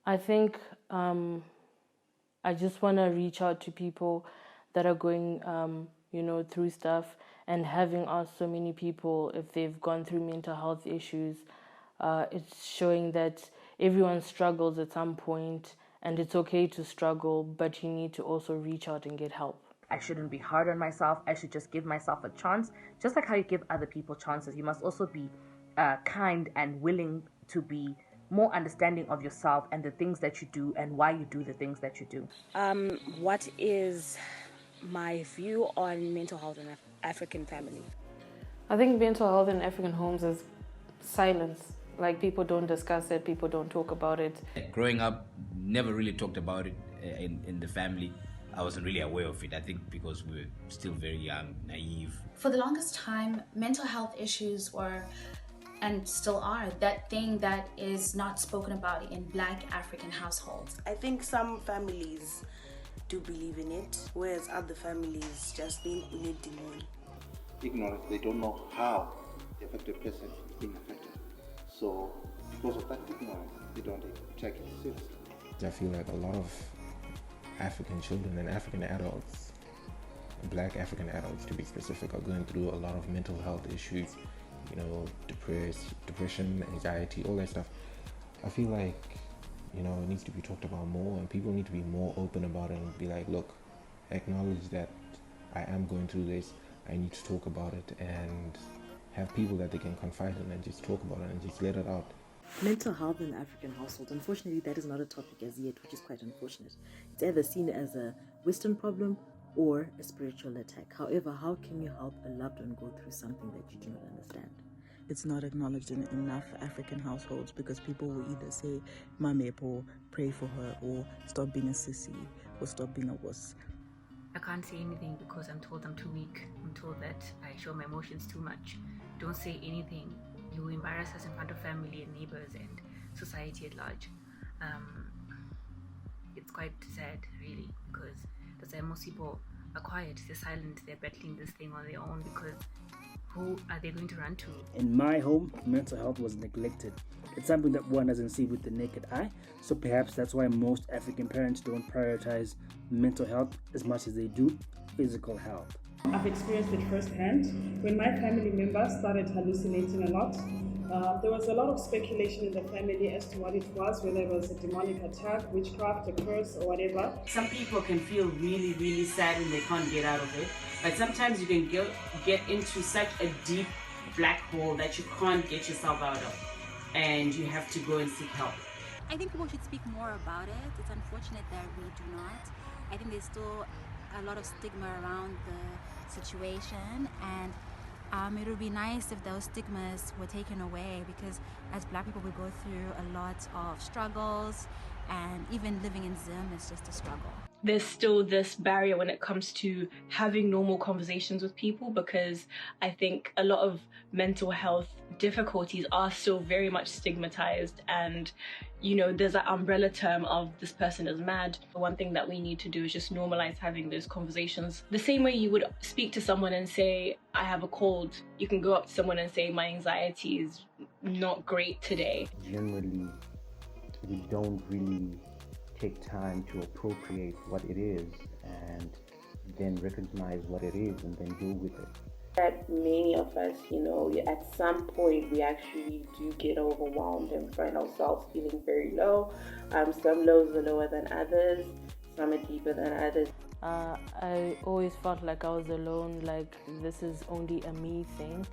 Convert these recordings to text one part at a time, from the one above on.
I think I just want to reach out to people that are going, through stuff, and having asked so many people if they've gone through mental health issues, it's showing that everyone struggles at some point, and it's okay to struggle, but you need to also reach out and get help. I shouldn't be hard on myself. I should just give myself a chance. Just like how you give other people chances, you must also be kind and willing to be more understanding of yourself and the things that you do and why you do the things that you do. What is my view on mental health in African family? I think mental health in African homes is silence. Like, people don't discuss it, people don't talk about it. Growing up, never really talked about it in the family. I wasn't really aware of it. I think because we were still very young, naive. For the longest time, mental health issues were, and still are, that thing that is not spoken about in Black African households. I think some families do believe in it, whereas other families just need demon. Ignorance, they don't know how the affected person is being affected. So, because of that ignorance, they don't take it seriously. I feel like a lot of African children and African adults, Black African adults to be specific, are going through a lot of mental health issues, depression, anxiety, all that stuff. I feel like, it needs to be talked about more, and people need to be more open about it and be like, look, acknowledge that I am going through this, I need to talk about it, and have people that they can confide in and just talk about it and just let it out. Mental health in African households, unfortunately, that is not a topic as yet, which is quite unfortunate. It's either seen as a Western problem or a spiritual attack. However, how can you help a loved one go through something that you do not understand? It's not acknowledged in enough African households because people will either say, Mamepo, pray for her, or stop being a sissy, or stop being a wuss. I can't say anything because I'm told I'm too weak. I'm told that I show my emotions too much. Don't say anything. You will embarrass us in front of family and neighbors and society at large. It's quite sad, really, because that's why most people are quiet, they're silent, they're battling this thing on their own, because who are they going to run to? In my home, mental health was neglected. It's something that one doesn't see with the naked eye, so perhaps that's why most African parents don't prioritize mental health as much as they do physical health. I've experienced it firsthand. When my family members started hallucinating a lot, there was a lot of speculation in the family as to what it was, whether it was a demonic attack, witchcraft, a curse, or whatever. Some people can feel really, really sad and they can't get out of it. But sometimes you can get into such a deep black hole that you can't get yourself out of. And you have to go and seek help. I think people should speak more about it. It's unfortunate that we do not. I think there's still a lot of stigma around the situation, and it would be nice if those stigmas were taken away, because as Black people we go through a lot of struggles, and even living in Zim is just a struggle. There's still this barrier when it comes to having normal conversations with people, because I think a lot of mental health difficulties are still very much stigmatized, and there's that umbrella term of this person is mad. The one thing that we need to do is just normalize having those conversations. The same way you would speak to someone and say, I have a cold, you can go up to someone and say, my anxiety is not great today. Generally, we don't really take time to appropriate what it is and then recognize what it is and then deal with it. That many of us, at some point we actually do get overwhelmed and find ourselves feeling very low. Some lows are lower than others, some are deeper than others. I always felt like I was alone, like this is only a me thing.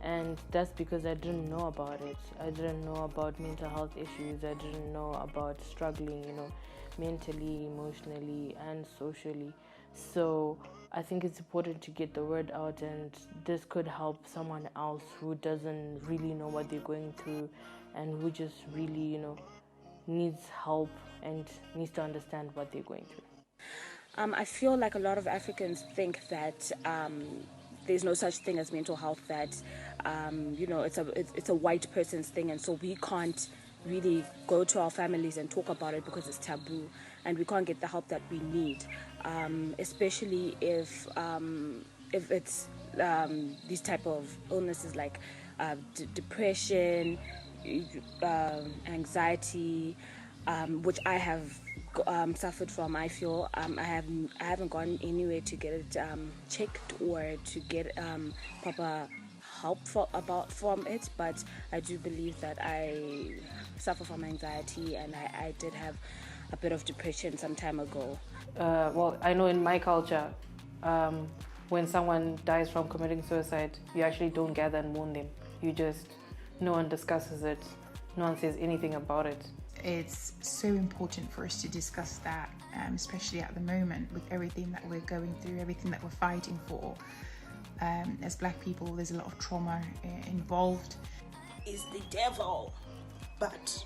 And that's because I didn't know about it. I didn't know about mental health issues. I didn't know about struggling, mentally, emotionally, and socially. So I think it's important to get the word out, and this could help someone else who doesn't really know what they're going through and who just really, needs help and needs to understand what they're going through. I feel like a lot of Africans think that there's no such thing as mental health, that it's a white person's thing, and so we can't really go to our families and talk about it because it's taboo, and we can't get the help that we need, especially if it's these type of illnesses like depression, anxiety, which I have suffered from. I feel I haven't gone anywhere to get it checked or to get proper help from it, but I do believe that I suffer from anxiety, and I did have a bit of depression some time ago. Well, I know in my culture, when someone dies from committing suicide, you actually don't gather and mourn them. You just, no one discusses it, no one says anything about it. It's so important for us to discuss that, especially at the moment with everything that we're going through, everything that we're fighting for. As Black people, there's a lot of trauma involved. Is the devil, but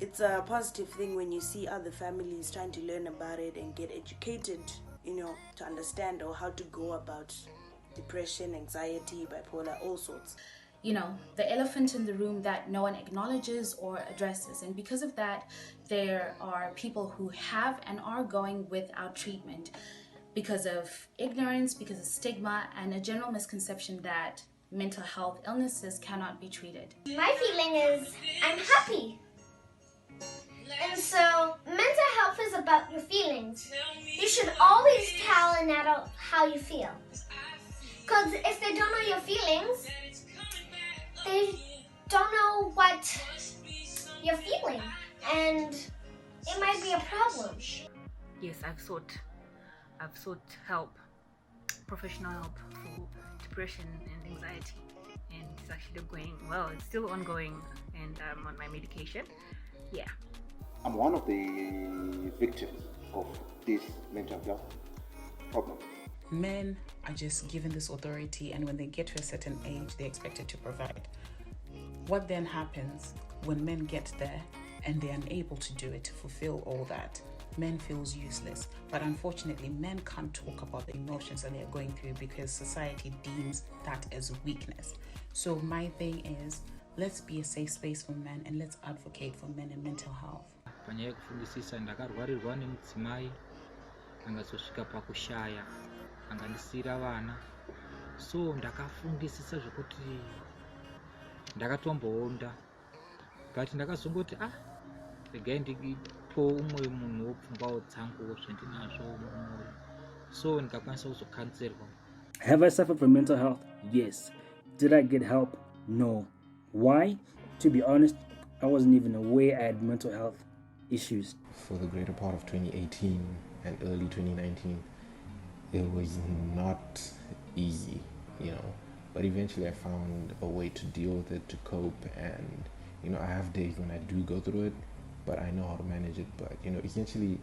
it's a positive thing when you see other families trying to learn about it and get educated, to understand or how to go about depression, anxiety, bipolar, all sorts. The elephant in the room that no one acknowledges or addresses. And because of that, there are people who have and are going without treatment because of ignorance, because of stigma, and a general misconception that mental health illnesses cannot be treated. My feeling is I'm happy. And so mental health is about your feelings. You should always tell an adult how you feel. Because if they don't know your feelings, they don't know what you're feeling, and it might be a problem. Yes, I've sought help, professional help for depression and anxiety, and it's actually going well. It's still ongoing, and I'm on my medication. Yeah. I'm one of the victims of this mental health problem. Men are just given this authority, and when they get to a certain age, they're expected to provide. What then happens when men get there and they're unable to do it, to fulfill all that? Men feels useless. But unfortunately, men can't talk about the emotions that they're going through because society deems that as weakness. So my thing is, let's be a safe space for men and let's advocate for men and mental health. Panyaya kufungisisa ndakarwarirwa nemudzimai angazosvika pakushaya angandisira vana, so ndakafungisisa zvekuti ndakatomboonda, but ndakazongoti regai ndipo umwe munhu wopfungwawo dzangu zvendinazvo mumwoyo, so ndikakwanisa kuzokanzerwa. Have I suffered from mental health? Yes. Did I get help? No. Why? To be honest, I wasn't even aware I had mental health issues. For the greater part of 2018 and early 2019, it was not easy, but eventually I found a way to deal with it, to cope, and I have days when I do go through it, but I know how to manage it. But essentially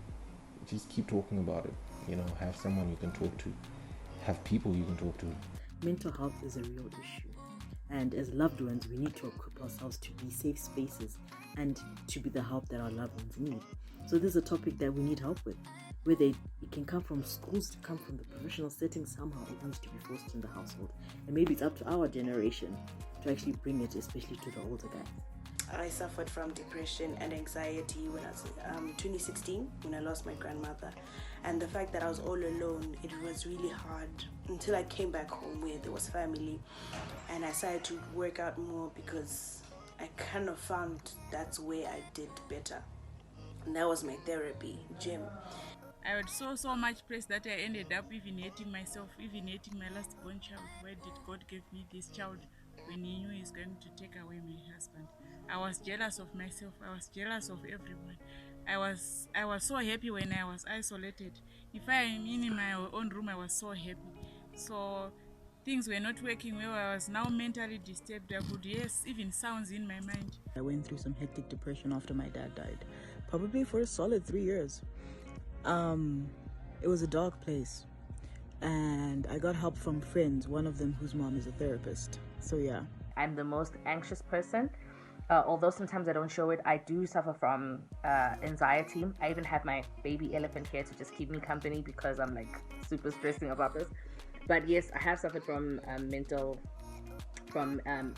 just keep talking about it, have someone you can talk to, have people you can talk to. Mental health is a real issue, and as loved ones we need to equip ourselves to be safe spaces and to be the help that our loved ones need. So this is a topic that we need help with. Whether it can come from schools, to come from the professional setting, somehow it needs to be forced in the household. And maybe it's up to our generation to actually bring it, especially to the older guys. I suffered from depression and anxiety when I was 2016, when I lost my grandmother. And the fact that I was all alone, it was really hard until I came back home where there was family. And I started to work out more because I kind of found that's where I did better. And that was my therapy, gym. I had so much press that I ended up even hating myself, even hating my last born child. Why did God give me this child when He knew He's going to take away my husband? I was jealous of myself. I was jealous of everyone. I was so happy when I was isolated. If I am in my own room, I was so happy. So things were not working well. I was now mentally disturbed. I could hear even sounds in my mind. I went through some hectic depression after my dad died, probably for a solid 3 years. It was a dark place, and I got help from friends, one of them whose mom is a therapist. So yeah. I'm the most anxious person. Although sometimes I don't show it, I do suffer from anxiety. I even have my baby elephant here to just keep me company because I'm like super stressing about this. But yes, I have suffered from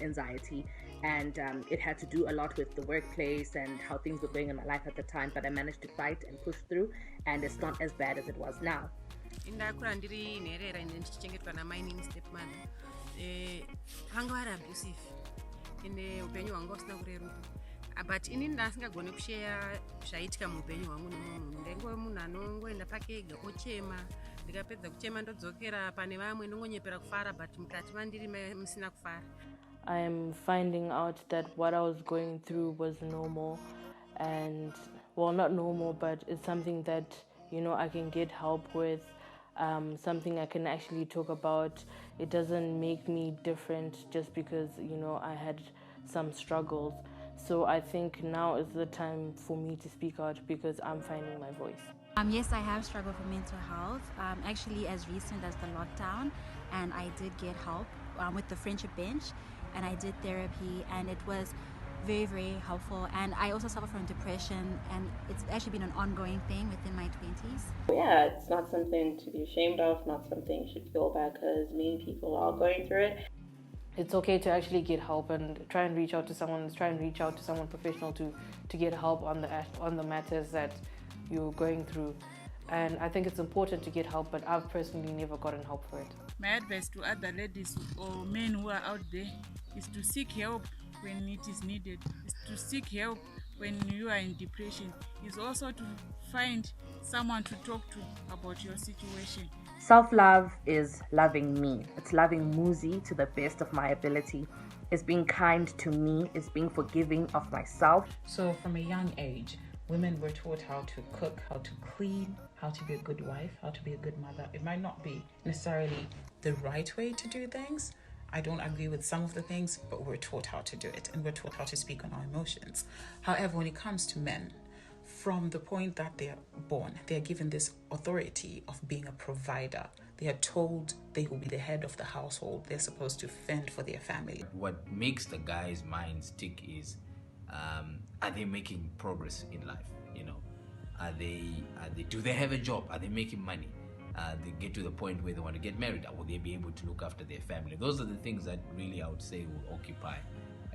anxiety, and it had to do a lot with the workplace and how things were going in my life at the time. But I managed to fight and push through, and it's not as bad as it was now. Indakura ndiri nherera ende ndichichengetwa namai neni stepmother vanga vari abusive ende upenyu hwanga usina kureruka. but inini ndasingagoni kusheya zvaitika muupenyu hwangu nemumwe munhu ndaingove munhu anongoenda pake ega ochema ndikapedza kuchema ndodzokera pane vamwe ndongonyepera kufara but mukati mandiri musina kufara. I am finding out that what I was going through was normal, and well, not normal, but it's something that, you know, I can get help with, something I can actually talk about. It doesn't make me different just because, you know, I had some struggles. So I think now is the time for me to speak out because I'm finding my voice. Yes, I have struggled with mental health, actually as recent as the lockdown, and I did get help with the friendship bench, and I did therapy, and it was very, very helpful. And I also suffer from depression, and it's actually been an ongoing thing within my 20s. Yeah, it's not something to be ashamed of, not something you should feel bad because many people are going through it. It's okay to actually get help and try and reach out to someone professional to get help on the matters that you're going through. And I think it's important to get help, but I've personally never gotten help for it. My advice to other ladies or men who are out there is to seek help when it is needed, is to seek help when you are in depression, is also to find someone to talk to about your situation. Self-love is loving me. It's loving Muzi to the best of my ability. It's being kind to me. It's being forgiving of myself. So from a young age, women were taught how to cook, how to clean, how to be a good wife, how to be a good mother. It might not be necessarily the right way to do things. I don't agree with some of the things, but we're taught how to do it, and we're taught how to speak on our emotions. However, when it comes to men, from the point that they are born, they are given this authority of being a provider. They are told they will be the head of the household. They're supposed to fend for their family. What makes the guy's minds tick is, are they making progress in life? You know, do they have a job? Are they making money? They get to the point where they want to get married. Will they be able to look after their family? Those are the things that really, I would say, will occupy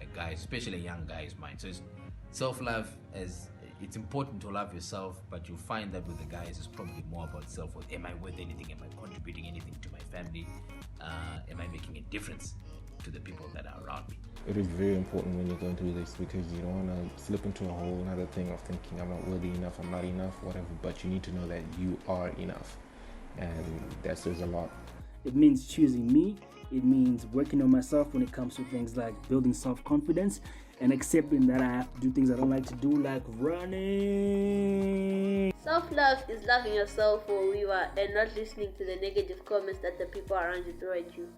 a guy, especially a young guy's mind. So it's self-love. It's important to love yourself, but you'll find that with the guys, it's probably more about self-worth. Am I worth anything? Am I contributing anything to my family? Am I making a difference to the people that are around me? It is very important when you're going through this because you don't want to slip into a whole other thing of thinking I'm not worthy enough, I'm not enough, whatever, but you need to know that you are enough. And that says a lot. It means choosing me. It means working on myself when it comes to things like building self-confidence and accepting that I have to do things I don't like to do, like running. Self-love is loving yourself for who you are and not listening to the negative comments that the people around you throw at you.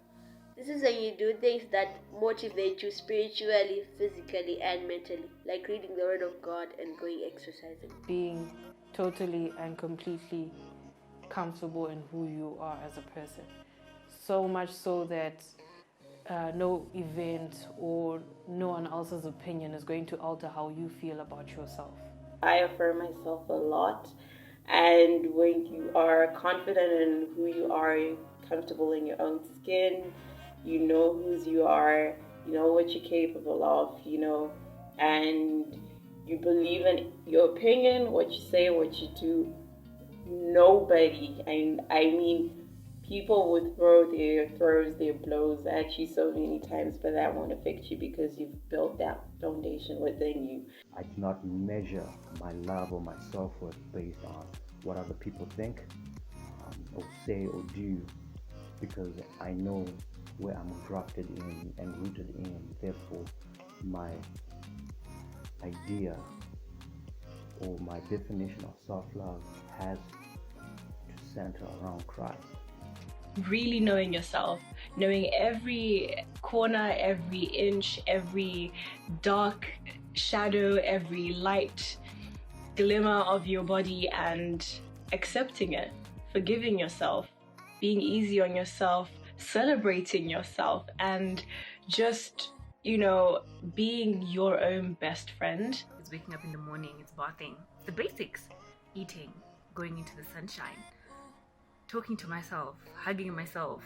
This is when you do things that motivate you spiritually, physically, and mentally, like reading the Word of God and going exercising. Being totally and completely comfortable in who you are as a person. So much so that no event or no one else's opinion is going to alter how you feel about yourself. I affirm myself a lot, and when you are confident in who you are, comfortable in your own skin, you know whose you are, you know what you're capable of, you know, and you believe in your opinion, what you say, what you do. Nobody, I mean, people would throw their blows at you so many times, but that won't affect you because you've built that foundation within you. I do not measure my love or my self-worth based on what other people think or say or do, because I know where I'm grafted in and rooted in. Therefore, my idea or my definition of self-love has to center around Christ. Really knowing yourself, knowing every corner, every inch, every dark shadow, every light glimmer of your body, and accepting it, forgiving yourself, being easy on yourself, celebrating yourself, and just, you know, being your own best friend. It's waking up in the morning, it's bathing, the basics, eating, going into the sunshine, talking to myself, hugging myself,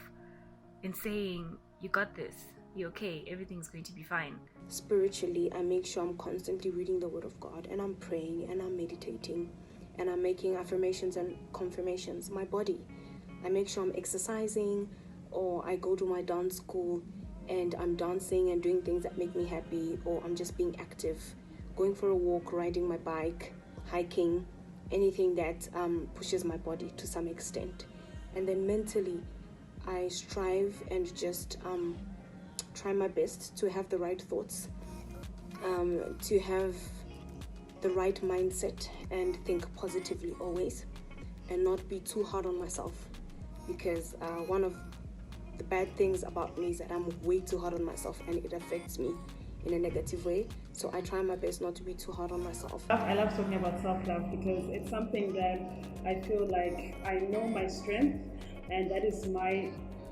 and saying, you got this, you're okay, everything's going to be fine. Spiritually, I make sure I'm constantly reading the Word of God, and I'm praying, and I'm meditating, and I'm making affirmations and confirmations. My body, I make sure I'm exercising, or I go to my dance school, and I'm dancing and doing things that make me happy, or I'm just being active, going for a walk, riding my bike, hiking, anything that pushes my body to some extent. And then mentally, I strive and just try my best to have the right thoughts, to have the right mindset and think positively always, and not be too hard on myself, because one of the bad things about me is that I'm way too hard on myself and it affects me in a negative way. So I try my best not to be too hard on myself. I love talking about self-love because it's something that I feel like I know my strength, and that is my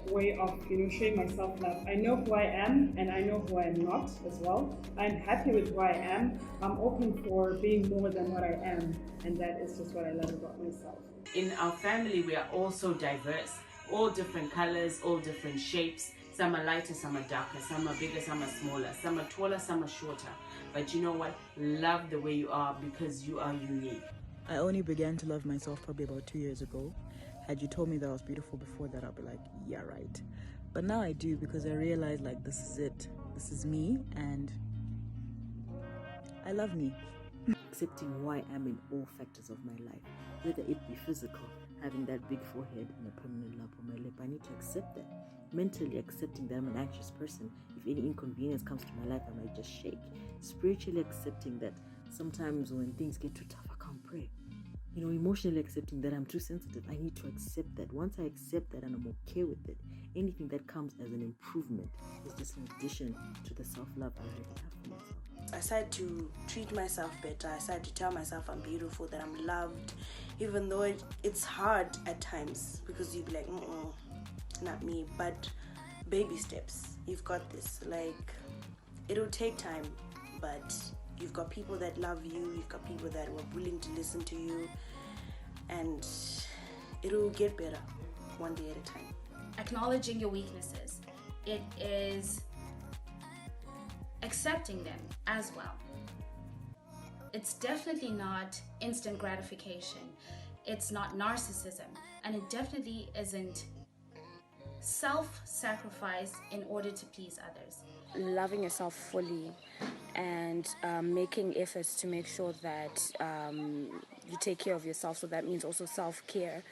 way of showing my self-love. I know who I am and I know who I am not as well. I'm happy with who I am. I'm open for being more than what I am, and that is just what I love about myself. In our family, we are all so diverse, all different colors, all different shapes. Some are lighter, some are darker, some are bigger, some are smaller, some are taller, some are shorter. But you know what? Love the way you are because you are unique. I only began to love myself probably about 2 years ago. Had you told me that I was beautiful before that, I'd be like, yeah, right. But now I do, because I realize like this is it. This is me, and I love me. Accepting who I am in all factors of my life, whether it be physical, having that big forehead and a permanent lump on my lip, I need to accept that. Mentally accepting that I'm an anxious person. If any inconvenience comes to my life, I might just shake. Spiritually accepting that sometimes when things get too tough, I can't pray. Emotionally accepting that I'm too sensitive. I need to accept that. Once I accept that and I'm okay with it, anything that comes as an improvement is just an addition to the self-love I already have for myself. I started to treat myself better. I started to tell myself I'm beautiful, that I'm loved, even though it's hard at times, because you'd be like, not me. But baby steps. You've got this. Like, it'll take time, but you've got people that love you. You've got people that were willing to listen to you, and it'll get better one day at a time. Acknowledging your weaknesses. It is accepting them as well. It's definitely not instant gratification. It's not narcissism, and it definitely isn't self-sacrifice in order to please others. Loving yourself fully and making efforts to make sure that you take care of yourself. So that means also self-care.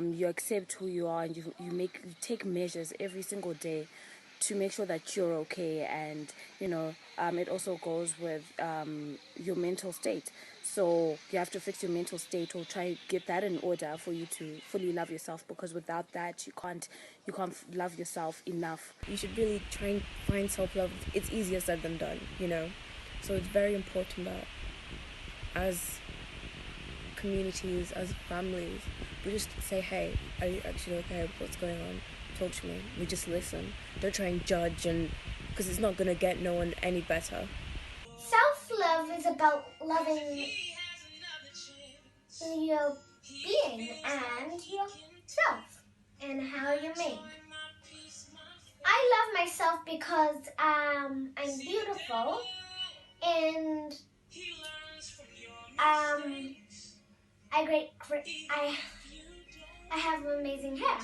You accept who you are, and you take measures every single day to make sure that you're okay. And it also goes with your mental state. So you have to fix your mental state, or try to get that in order for you to fully love yourself, because without that you can't love yourself enough. You should really try and find self-love. It's easier said than done, so it's very important that as communities, as families, we just say, hey, are you actually okay with what's going on? Talk to me. We just listen. Don't try and judge, and because it's not going to get no one any better. Self-love is about loving your being and yourself and how you're made. I love myself because I'm beautiful, and I have amazing hair.